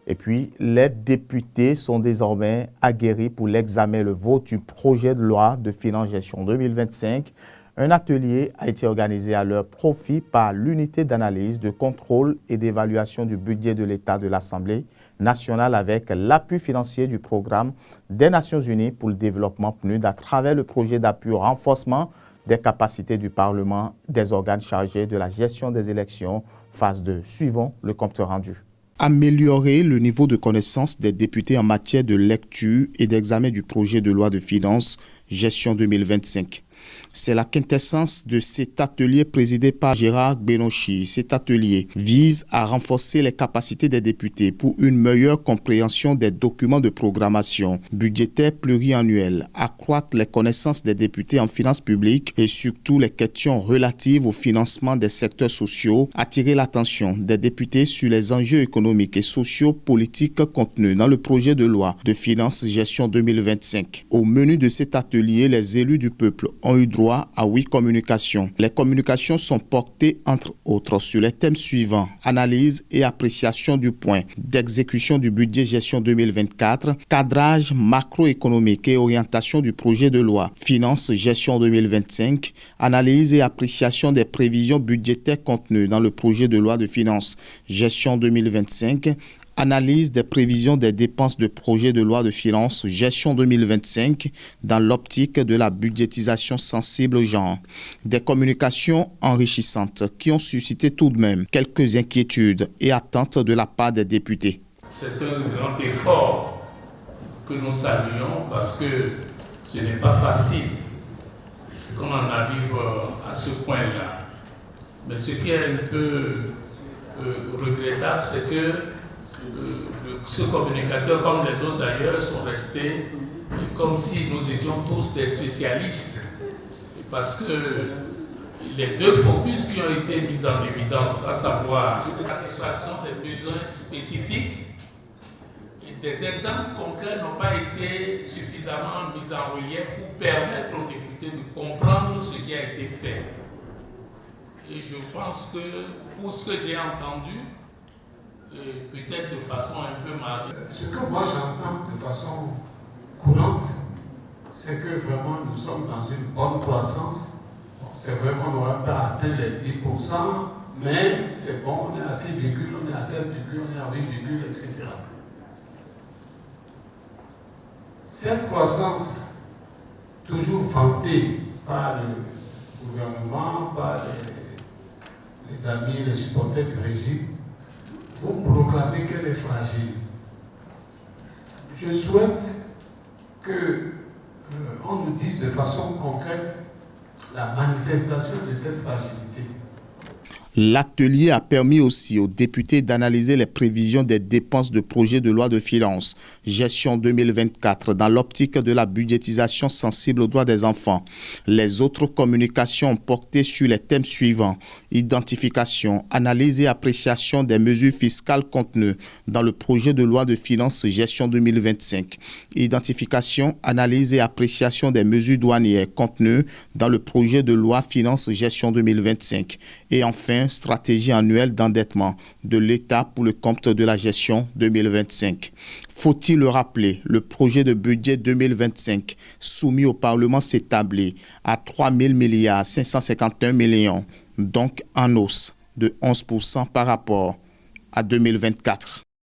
Et puis, les députés sont désormais aguerris pour l'examen et le vote du projet de loi de finances gestion 2025. Un atelier a été organisé à leur profit par l'unité d'analyse, de contrôle et d'évaluation du budget de l'État de l'Assemblée nationale avec l'appui financier du programme des Nations Unies pour le développement PNUD à travers le projet d'appui au renforcement des capacités du Parlement, des organes chargés de la gestion des élections, phase 2. Suivons le compte rendu. Améliorer le niveau de connaissance des députés en matière de lecture et d'examen du projet de loi de finances gestion 2025. C'est la quintessence de cet atelier présidé par Gérard Benouchi. Cet atelier vise à renforcer les capacités des députés pour une meilleure compréhension des documents de programmation budgétaire pluriannuelle, accroître les connaissances des députés en finances publiques et surtout les questions relatives au financement des secteurs sociaux, attirer l'attention des députés sur les enjeux économiques et sociaux politiques contenus dans le projet de loi de finances gestion 2025. Au menu de cet atelier, les élus du peuple ont eu droit à 8 communications. Les communications sont portées, entre autres, sur les thèmes suivants: analyse et appréciation du point d'exécution du budget gestion 2024, cadrage macroéconomique et orientation du projet de loi finances gestion 2025, analyse et appréciation des prévisions budgétaires contenues dans le projet de loi de finances gestion 2025, analyse des prévisions des dépenses de projet de loi de finances gestion 2025 dans l'optique de la budgétisation sensible au genre. Des communications enrichissantes qui ont suscité tout de même quelques inquiétudes et attentes de la part des députés. C'est un grand effort que nous saluons parce que ce n'est pas facile. Est-ce qu'on en arrive à ce point-là? Mais ce qui est un peu regrettable, c'est que ce communicateur, comme les autres d'ailleurs, sont restés comme si nous étions tous des spécialistes. Parce que les deux focus qui ont été mis en évidence, à savoir la satisfaction des besoins spécifiques, et des exemples concrets n'ont pas été suffisamment mis en relief pour permettre aux députés de comprendre ce qui a été fait. Et je pense que pour ce que j'ai entendu, peut-être de façon un peu marginale. Ce que moi j'entends de façon courante, c'est que vraiment nous sommes dans une bonne croissance. C'est vrai qu'on n'aura pas atteint les 10%, mais c'est bon, on est à 6, on est à 7, on est à 8, etc. Cette croissance, toujours vantée par le gouvernement, par les amis, les supporters du régime, vous proclamez qu'elle est fragile. Je souhaite qu'on nous dise de façon concrète la manifestation de cette fragilité. L'atelier a permis aussi aux députés d'analyser les prévisions des dépenses de projet de loi de finances gestion 2024 dans l'optique de la budgétisation sensible aux droits des enfants. Les autres communications ont porté sur les thèmes suivants: identification, analyse et appréciation des mesures fiscales contenues dans le projet de loi de finances gestion 2025, identification, analyse et appréciation des mesures douanières contenues dans le projet de loi finances gestion 2025 et enfin stratégie annuelle d'endettement de l'État pour le compte de la gestion 2025. Faut-il le rappeler, le projet de budget 2025 soumis au Parlement s'établit à 3 000 551 millions, donc en hausse de 11% par rapport à 2024.